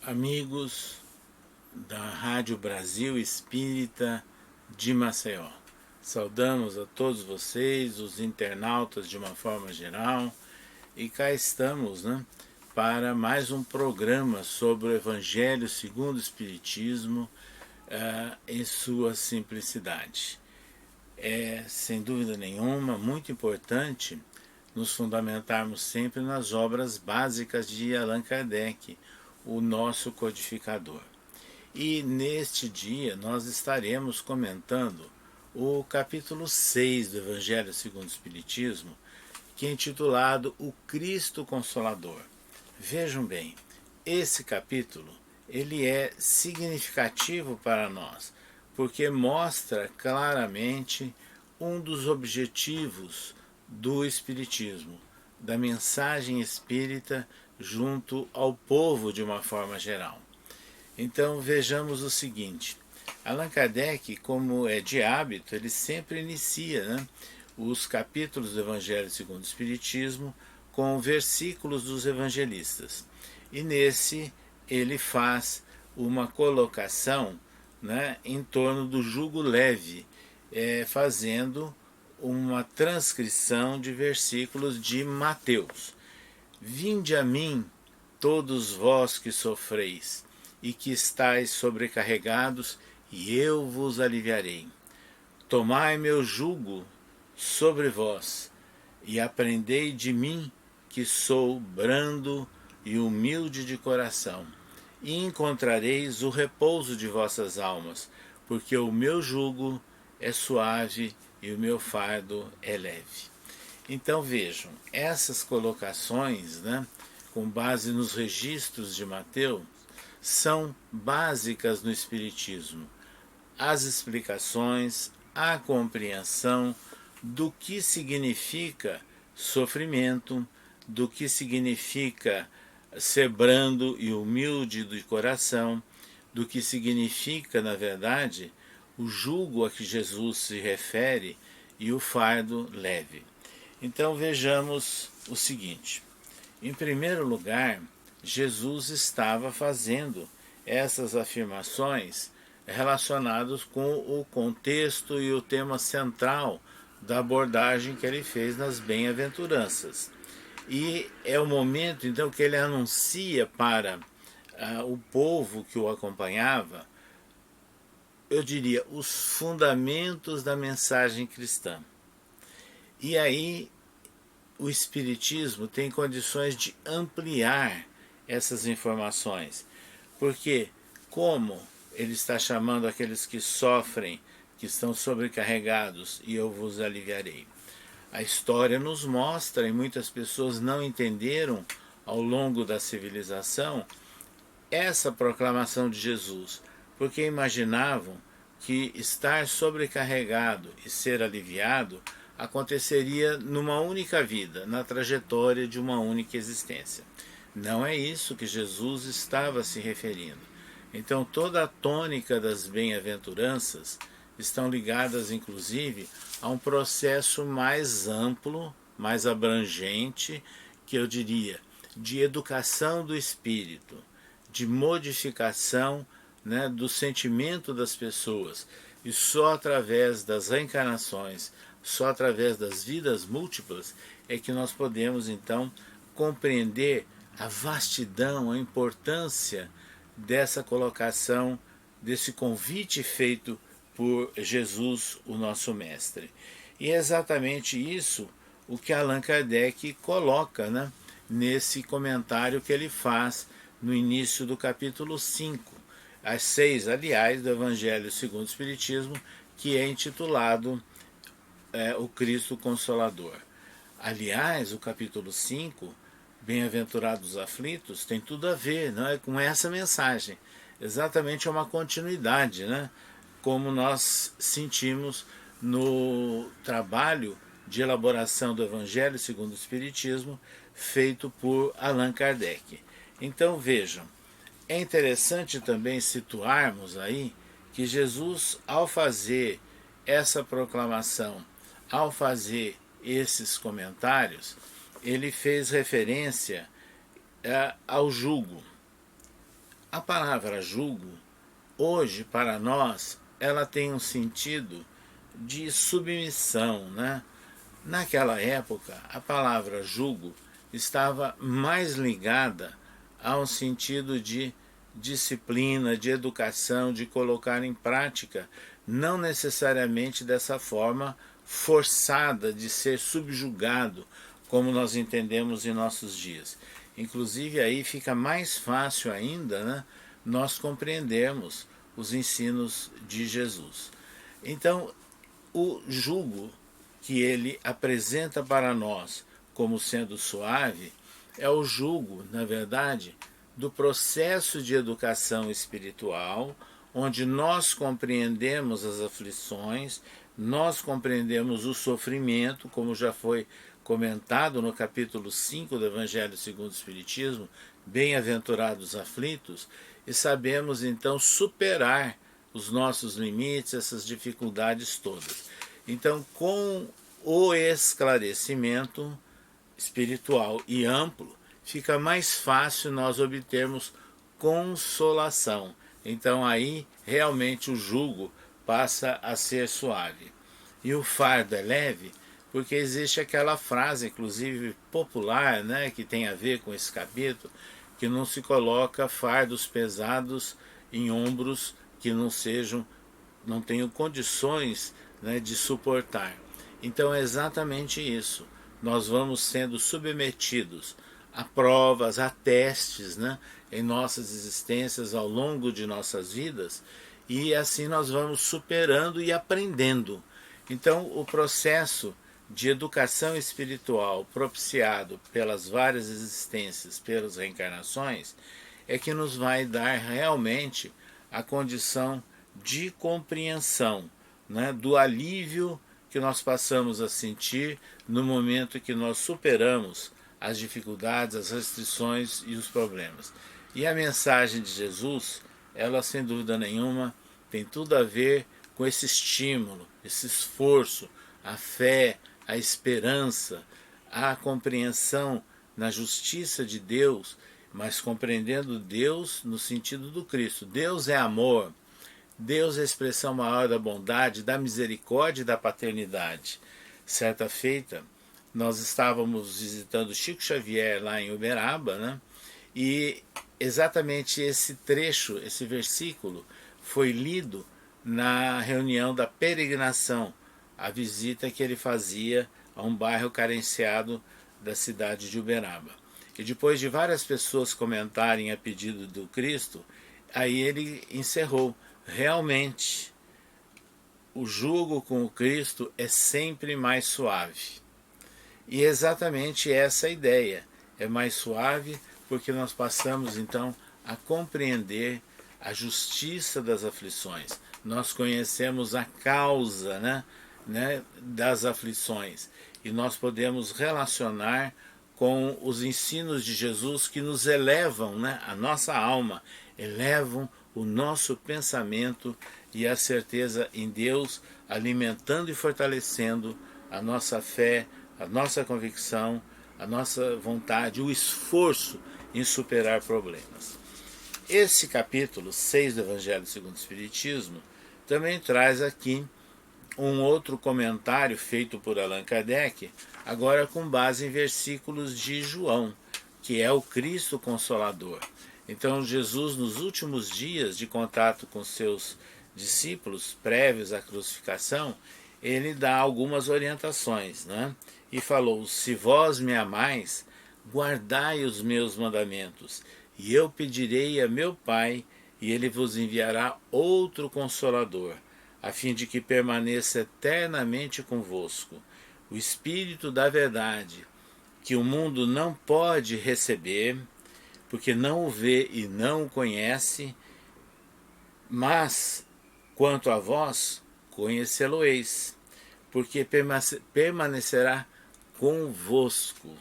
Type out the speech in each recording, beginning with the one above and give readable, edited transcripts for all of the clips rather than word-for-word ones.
Amigos da Rádio Brasil Espírita de Maceió, saudamos a todos vocês, os internautas de uma forma geral, e cá estamos, para mais um programa sobre o Evangelho segundo o Espiritismo em sua simplicidade. É, sem dúvida nenhuma, muito importante nos fundamentarmos sempre nas obras básicas de Allan Kardec, o nosso codificador. E neste dia nós estaremos comentando o capítulo 6 do Evangelho segundo o Espiritismo, que é intitulado O Cristo Consolador. Vejam bem, esse capítulo ele é significativo para nós, porque mostra claramente um dos objetivos do Espiritismo, da mensagem espírita junto ao povo de uma forma geral. Então vejamos o seguinte: Allan Kardec, como é de hábito, ele sempre inicia os capítulos do Evangelho segundo o Espiritismo com versículos dos evangelistas. E nesse ele faz uma colocação em torno do jugo leve, fazendo uma transcrição de versículos de Mateus. Vinde a mim, todos vós que sofreis e que estáis sobrecarregados, e eu vos aliviarei. Tomai meu jugo sobre vós, e aprendei de mim, que sou brando e humilde de coração, e encontrareis o repouso de vossas almas, porque o meu jugo é suave e o meu fardo é leve. Então vejam, essas colocações, com base nos registros de Mateus, são básicas no Espiritismo. As explicações, a compreensão do que significa sofrimento, do que significa ser brando e humilde de coração, do que significa, na verdade, o jugo a que Jesus se refere e o fardo leve. Então vejamos o seguinte: em primeiro lugar, Jesus estava fazendo essas afirmações relacionadas com o contexto e o tema central da abordagem que ele fez nas bem-aventuranças. E é o momento então que ele anuncia para o povo que o acompanhava, eu diria, os fundamentos da mensagem cristã. E aí o Espiritismo tem condições de ampliar essas informações, porque como ele está chamando aqueles que sofrem, que estão sobrecarregados, e eu vos aliviarei. A história nos mostra, e muitas pessoas não entenderam ao longo da civilização, essa proclamação de Jesus, porque imaginavam que estar sobrecarregado e ser aliviado aconteceria numa única vida, na trajetória de uma única existência. Não é isso que Jesus estava se referindo. Então toda a tônica das bem-aventuranças estão ligadas inclusive a um processo mais amplo, mais abrangente, que eu diria, de educação do espírito, de modificação do sentimento das pessoas. E só através das reencarnações, só através das vidas múltiplas é que nós podemos então compreender a vastidão, a importância dessa colocação, desse convite feito por Jesus, o nosso Mestre. E é exatamente isso o que Allan Kardec coloca nesse comentário que ele faz no início do capítulo 5, às 6, aliás, do Evangelho segundo o Espiritismo, que é intitulado O Cristo Consolador. Aliás, o capítulo 5, Bem-aventurados os aflitos, tem tudo a ver com essa mensagem. Exatamente, é uma continuidade, como nós sentimos no trabalho de elaboração do Evangelho segundo o Espiritismo, feito por Allan Kardec. Então vejam, é interessante também situarmos aí que Jesus, ao fazer essa proclamação, ao fazer esses comentários, ele fez referência ao jugo. A palavra jugo, hoje, para nós, ela tem um sentido de submissão, né? Naquela época, a palavra jugo estava mais ligada a um sentido de disciplina, de educação, de colocar em prática, não necessariamente dessa forma forçada de ser subjugado, como nós entendemos em nossos dias. Inclusive aí fica mais fácil ainda, né, nós compreendermos os ensinos de Jesus. Então, o jugo que ele apresenta para nós como sendo suave é o jugo, na verdade, do processo de educação espiritual, onde nós compreendemos as aflições, nós compreendemos o sofrimento, como já foi comentado no capítulo 5 do Evangelho segundo o Espiritismo, bem-aventurados aflitos, e sabemos então superar os nossos limites, essas dificuldades todas. Então, com o esclarecimento espiritual e amplo, fica mais fácil nós obtermos consolação. Então aí realmente o jugo passa a ser suave. E o fardo é leve, porque existe aquela frase, inclusive popular, né, que tem a ver com esse capítulo, que não se coloca fardos pesados em ombros que não tenham condições, né, de suportar. Então é exatamente isso. Nós vamos sendo submetidos a provas, a testes, né, em nossas existências ao longo de nossas vidas, e assim nós vamos superando e aprendendo. Então o processo de educação espiritual propiciado pelas várias existências, pelas reencarnações, é que nos vai dar realmente a condição de compreensão, né, do alívio que nós passamos a sentir no momento que nós superamos as dificuldades, as restrições e os problemas. E a mensagem de Jesus, ela sem dúvida nenhuma tem tudo a ver com esse estímulo, esse esforço, a fé, a esperança, a compreensão na justiça de Deus, mas compreendendo Deus no sentido do Cristo. Deus é amor, Deus é a expressão maior da bondade, da misericórdia e da paternidade. Certa feita, nós estávamos visitando Chico Xavier lá em Uberaba, né? E exatamente esse trecho, esse versículo, foi lido na reunião da peregrinação, a visita que ele fazia a um bairro carenciado da cidade de Uberaba. E depois de várias pessoas comentarem a pedido do Cristo, aí ele encerrou. Realmente, o jugo com o Cristo é sempre mais suave. E exatamente essa é a ideia. É mais suave porque nós passamos então a compreender a justiça das aflições. Nós conhecemos a causa, né, das aflições. E nós podemos relacionar com os ensinos de Jesus que nos elevam, né, a nossa alma, elevam o nosso pensamento e a certeza em Deus, alimentando e fortalecendo a nossa fé, a nossa convicção, a nossa vontade, o esforço em superar problemas. Esse capítulo 6 do Evangelho segundo o Espiritismo também traz aqui um outro comentário feito por Allan Kardec, agora com base em versículos de João, que é o Cristo Consolador. Então Jesus, nos últimos dias de contato com seus discípulos, prévios à crucificação, ele dá algumas orientações, né? E falou: se vós me amais, guardai os meus mandamentos, e eu pedirei a meu Pai, e ele vos enviará outro Consolador, a fim de que permaneça eternamente convosco, o Espírito da verdade, que o mundo não pode receber, porque não o vê e não o conhece, mas, quanto a vós, conhecê-lo-eis, porque permanecerá convosco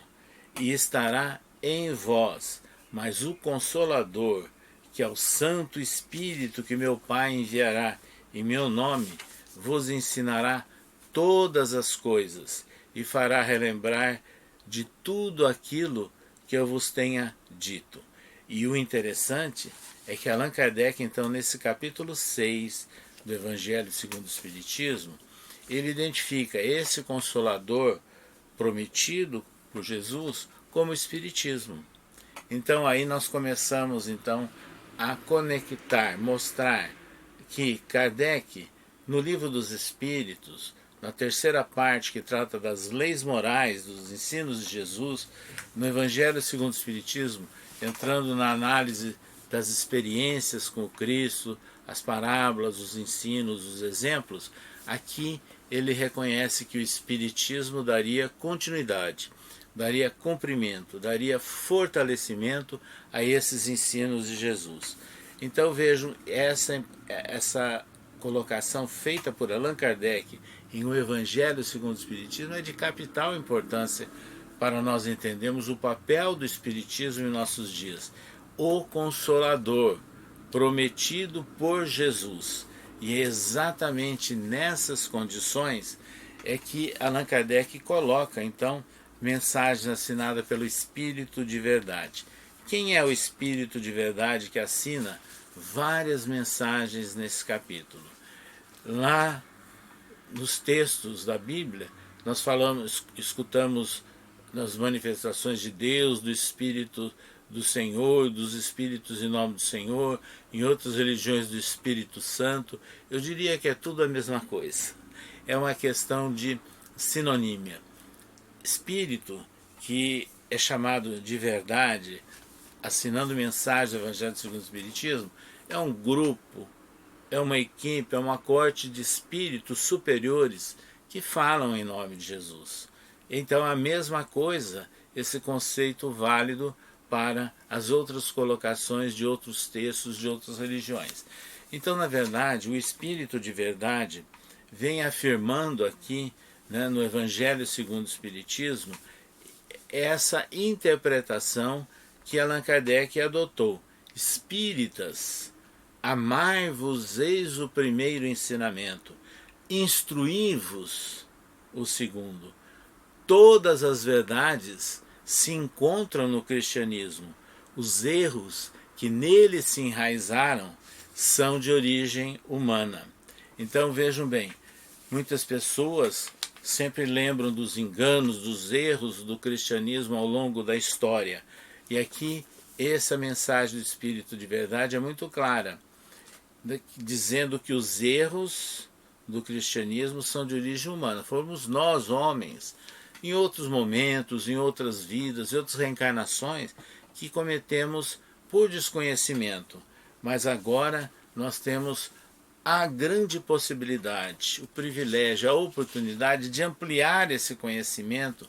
e estará em vós. Mas o Consolador, que é o Santo Espírito que meu Pai enviará em meu nome, vos ensinará todas as coisas e fará relembrar de tudo aquilo que eu vos tenha dito. E o interessante é que Allan Kardec, então, nesse capítulo 6 do Evangelho segundo o Espiritismo, ele identifica esse Consolador prometido por Jesus como o Espiritismo. Então aí nós começamos então a conectar, mostrar que Kardec, no Livro dos Espíritos, na terceira parte que trata das leis morais, dos ensinos de Jesus, no Evangelho segundo o Espiritismo, entrando na análise das experiências com o Cristo, as parábolas, os ensinos, os exemplos, aqui ele reconhece que o Espiritismo daria continuidade, daria cumprimento, daria fortalecimento a esses ensinos de Jesus. Então vejam, essa colocação feita por Allan Kardec em O Evangelho segundo o Espiritismo é de capital importância para nós entendermos o papel do Espiritismo em nossos dias. O Consolador, prometido por Jesus. E é exatamente nessas condições é que Allan Kardec coloca, então, mensagens assinadas pelo Espírito de Verdade. Quem é o Espírito de Verdade que assina várias mensagens nesse capítulo? Lá nos textos da Bíblia, nós escutamos nas manifestações de Deus, do Espírito do Senhor, dos Espíritos em nome do Senhor, em outras religiões do Espírito Santo. Eu diria que é tudo a mesma coisa. É uma questão de sinonímia. Espírito, que é chamado de verdade, assinando mensagens do Evangelho segundo o Espiritismo, é um grupo, é uma equipe, é uma corte de espíritos superiores que falam em nome de Jesus. Então a mesma coisa, esse conceito válido para as outras colocações de outros textos de outras religiões. Então, na verdade, o Espírito de Verdade vem afirmando aqui, né, no Evangelho segundo o Espiritismo, essa interpretação que Allan Kardec adotou. Espíritas, amai-vos eis o primeiro ensinamento, instruí-vos o segundo. Todas as verdades se encontram no cristianismo. Os erros que nele se enraizaram são de origem humana. Então vejam bem, muitas pessoas sempre lembram dos enganos, dos erros do cristianismo ao longo da história. E aqui essa mensagem do Espírito de Verdade é muito clara, dizendo que os erros do cristianismo são de origem humana. Fomos nós, homens, em outros momentos, em outras vidas, em outras reencarnações, que cometemos por desconhecimento. Mas agora nós temos a grande possibilidade, o privilégio, a oportunidade de ampliar esse conhecimento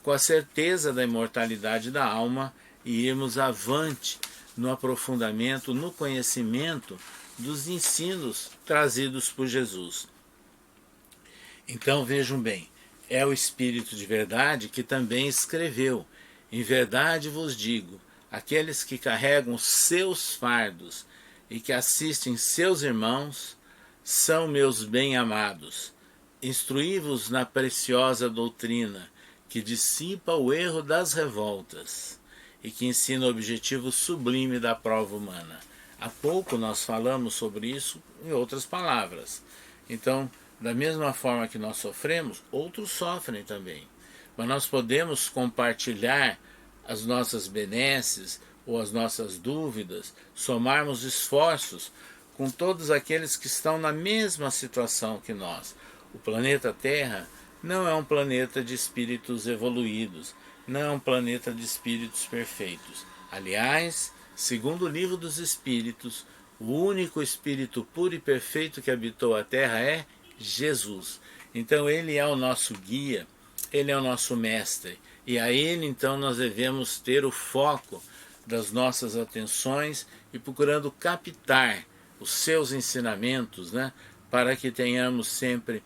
com a certeza da imortalidade da alma e irmos avante no aprofundamento, no conhecimento dos ensinos trazidos por Jesus. Então vejam bem, é o Espírito de Verdade que também escreveu: em verdade vos digo, aqueles que carregam seus fardos e que assistem seus irmãos são meus bem-amados. Instruí-vos na preciosa doutrina que dissipa o erro das revoltas e que ensina o objetivo sublime da prova humana. Há pouco nós falamos sobre isso em outras palavras. Então, da mesma forma que nós sofremos, outros sofrem também. Mas nós podemos compartilhar as nossas benesses ou as nossas dúvidas, somarmos esforços com todos aqueles que estão na mesma situação que nós. O planeta Terra não é um planeta de espíritos evoluídos, não é um planeta de espíritos perfeitos. Aliás, segundo o Livro dos Espíritos, o único espírito puro e perfeito que habitou a Terra é Jesus. Então ele é o nosso guia, ele é o nosso mestre, e a ele então nós devemos ter o foco das nossas atenções e procurando captar os seus ensinamentos, né, para que tenhamos sempre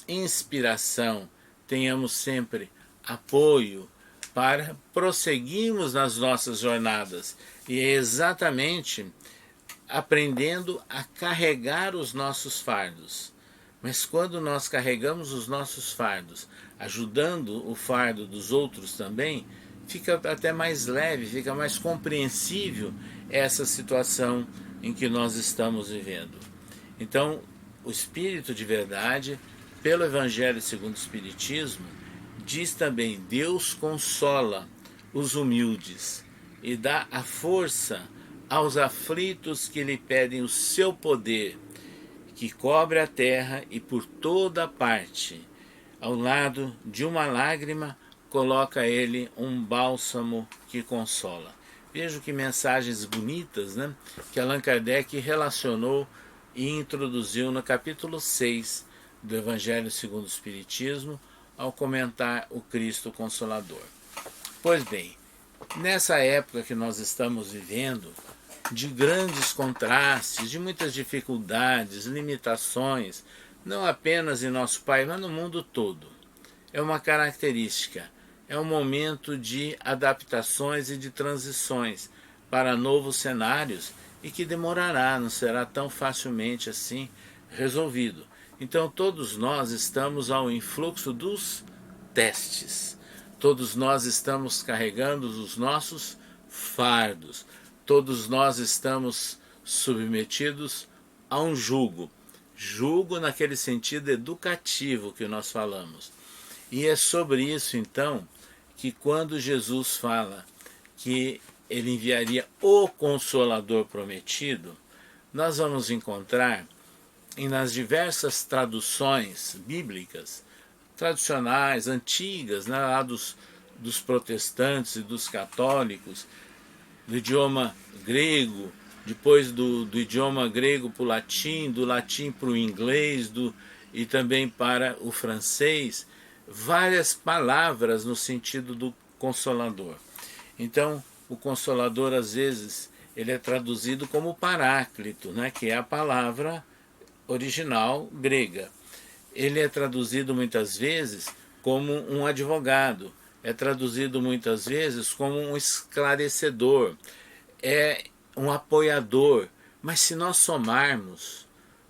inspiração, tenhamos sempre apoio para prosseguirmos nas nossas jornadas. E é exatamente aprendendo a carregar os nossos fardos. Mas quando nós carregamos os nossos fardos, ajudando o fardo dos outros também, fica até mais leve, fica mais compreensível essa situação em que nós estamos vivendo. Então, o Espírito de verdade, pelo Evangelho segundo o Espiritismo, diz também: Deus consola os humildes e dá a força aos aflitos que lhe pedem o seu poder, que cobre a terra e por toda parte. Ao lado de uma lágrima, coloca ele um bálsamo que consola. Veja que mensagens bonitas, né, que Allan Kardec relacionou e introduziu no capítulo 6 do Evangelho segundo o Espiritismo, ao comentar o Cristo Consolador. Pois bem, nessa época que nós estamos vivendo, de grandes contrastes, de muitas dificuldades, limitações, não apenas em nosso país, mas no mundo todo. É uma característica, é um momento de adaptações e de transições para novos cenários e que demorará, não será tão facilmente assim resolvido. Então todos nós estamos ao influxo dos testes, todos nós estamos carregando os nossos fardos, todos nós estamos submetidos a um jugo, jugo naquele sentido educativo que nós falamos. E é sobre isso, então, que quando Jesus fala que ele enviaria o Consolador prometido, nós vamos encontrar nas diversas traduções bíblicas, tradicionais, antigas, né, lá dos protestantes e dos católicos, do idioma grego, depois do idioma grego para o latim, do latim para o inglês, e também para o francês, várias palavras no sentido do Consolador. Então, o Consolador, às vezes, ele é traduzido como Paráclito, né, que é a palavra original grega. Ele é traduzido muitas vezes como um advogado, é traduzido muitas vezes como um esclarecedor, é um apoiador. Mas se nós somarmos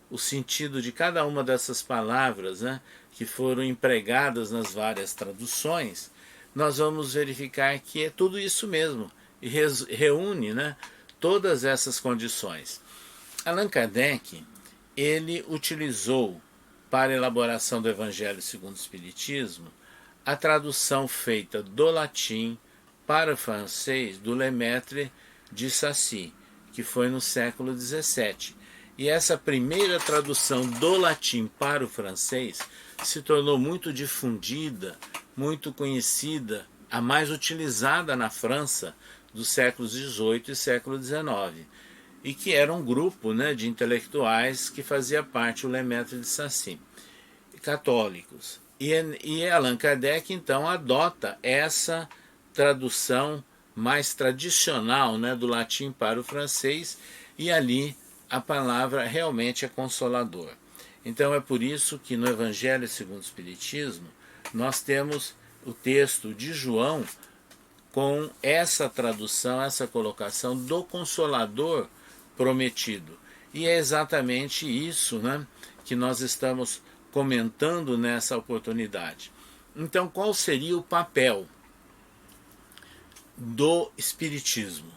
o sentido de cada uma dessas palavras, né, que foram empregadas nas várias traduções, nós vamos verificar que é tudo isso mesmo, e reúne, né, todas essas condições. Allan Kardec, ele utilizou para a elaboração do Evangelho segundo o Espiritismo a tradução feita do latim para o francês do Lemaitre de Sacy, que foi no século XVII. E essa primeira tradução do latim para o francês se tornou muito difundida, muito conhecida, a mais utilizada na França dos séculos XVIII e século XIX, e que era um grupo, né, de intelectuais que fazia parte, o Lemaitre de Sacy, católicos. E Allan Kardec, então, adota essa tradução mais tradicional, né, do latim para o francês, e ali a palavra realmente é consolador. Então é por isso que no Evangelho segundo o Espiritismo nós temos o texto de João com essa tradução, essa colocação do Consolador prometido. E é exatamente isso, né, que nós estamos comentando nessa oportunidade. Então, qual seria o papel do Espiritismo?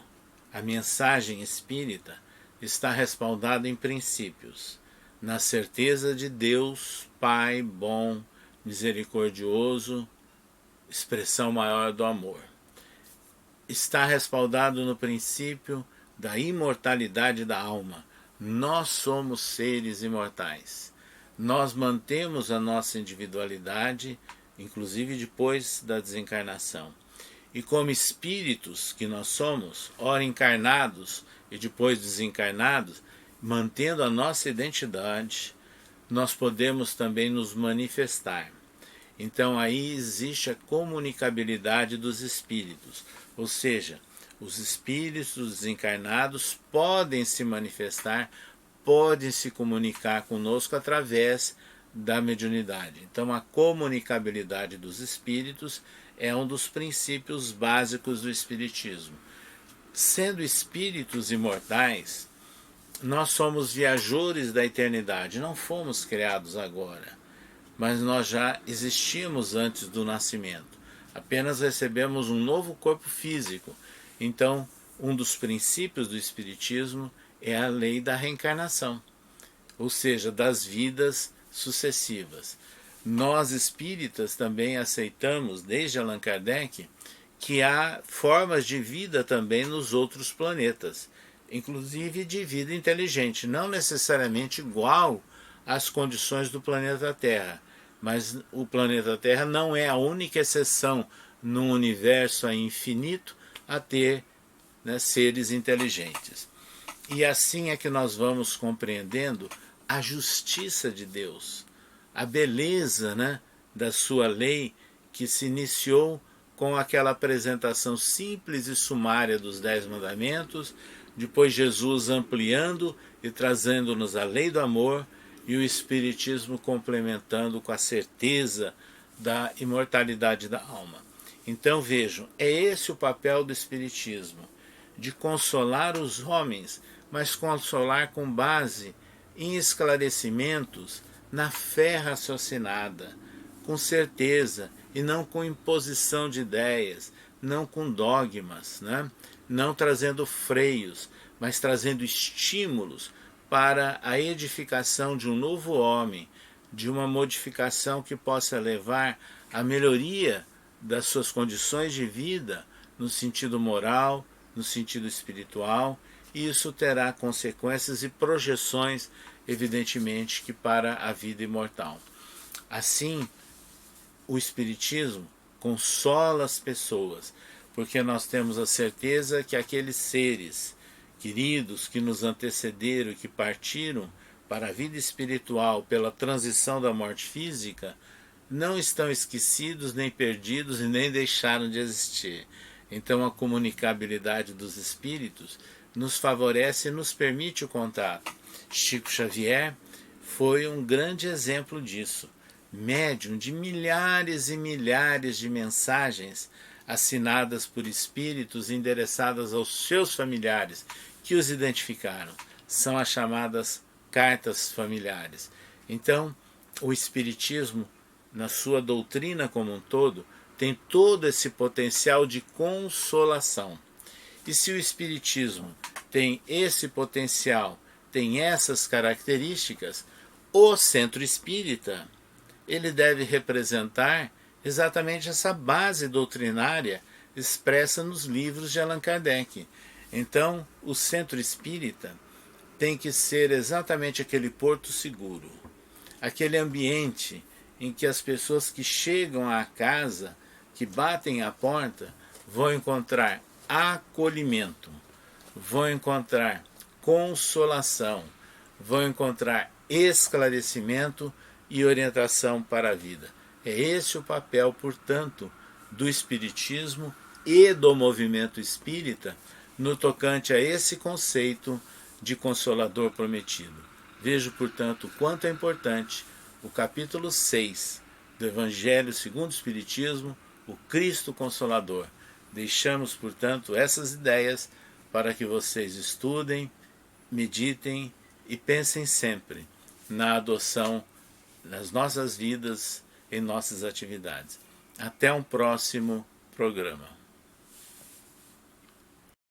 A mensagem espírita está respaldada em princípios, na certeza de Deus Pai bom, misericordioso, expressão maior do amor. Está respaldado no princípio da imortalidade da alma. Nós somos seres imortais. Nós mantemos a nossa individualidade, inclusive depois da desencarnação. E como espíritos que nós somos, ora encarnados e depois desencarnados, mantendo a nossa identidade, nós podemos também nos manifestar. Então aí existe a comunicabilidade dos espíritos, ou seja, os espíritos desencarnados podem se manifestar, podem se comunicar conosco através da mediunidade. Então a comunicabilidade dos espíritos é um dos princípios básicos do espiritismo. Sendo espíritos imortais, nós somos viajores da eternidade, não fomos criados agora, mas nós já existimos antes do nascimento. Apenas recebemos um novo corpo físico. Então, um dos princípios do espiritismo é a lei da reencarnação, ou seja, das vidas sucessivas. Nós espíritas também aceitamos, desde Allan Kardec, que há formas de vida também nos outros planetas, inclusive de vida inteligente, não necessariamente igual às condições do planeta Terra, mas o planeta Terra não é a única exceção num universo infinito a ter, né, seres inteligentes. E assim é que nós vamos compreendendo a justiça de Deus, a beleza, né, da sua lei, que se iniciou com aquela apresentação simples e sumária dos 10 mandamentos, depois Jesus ampliando e trazendo-nos a lei do amor, e o Espiritismo complementando com a certeza da imortalidade da alma. Então vejam, é esse o papel do Espiritismo, de consolar os homens, mas consolar com base em esclarecimentos na fé raciocinada, com certeza, e não com imposição de ideias, não com dogmas, né? Não trazendo freios, mas trazendo estímulos para a edificação de um novo homem, de uma modificação que possa levar à melhoria das suas condições de vida, no sentido moral, no sentido espiritual, e isso terá consequências e projeções, evidentemente, que para a vida imortal. Assim, o Espiritismo consola as pessoas, porque nós temos a certeza que aqueles seres queridos que nos antecederam e que partiram para a vida espiritual pela transição da morte física não estão esquecidos, nem perdidos e nem deixaram de existir. Então a comunicabilidade dos espíritos nos favorece e nos permite o contato. Chico Xavier foi um grande exemplo disso, médium de milhares e milhares de mensagens assinadas por espíritos endereçadas aos seus familiares que os identificaram. São as chamadas cartas familiares. Então, o Espiritismo, na sua doutrina como um todo, tem todo esse potencial de consolação. E se o Espiritismo tem esse potencial, tem essas características, o Centro Espírita, ele deve representar exatamente essa base doutrinária expressa nos livros de Allan Kardec. Então, o Centro Espírita tem que ser exatamente aquele porto seguro, aquele ambiente em que as pessoas que chegam à casa, que batem à porta, vão encontrar acolhimento, vão encontrar consolação, vão encontrar esclarecimento e orientação para a vida. É esse o papel, portanto, do Espiritismo e do movimento espírita no tocante a esse conceito de Consolador prometido. Vejo, portanto, quanto é importante o capítulo 6 do Evangelho segundo o Espiritismo, o Cristo Consolador. Deixamos, portanto, essas ideias para que vocês estudem, meditem e pensem sempre na adoção nas nossas vidas, em nossas atividades. Até um próximo programa.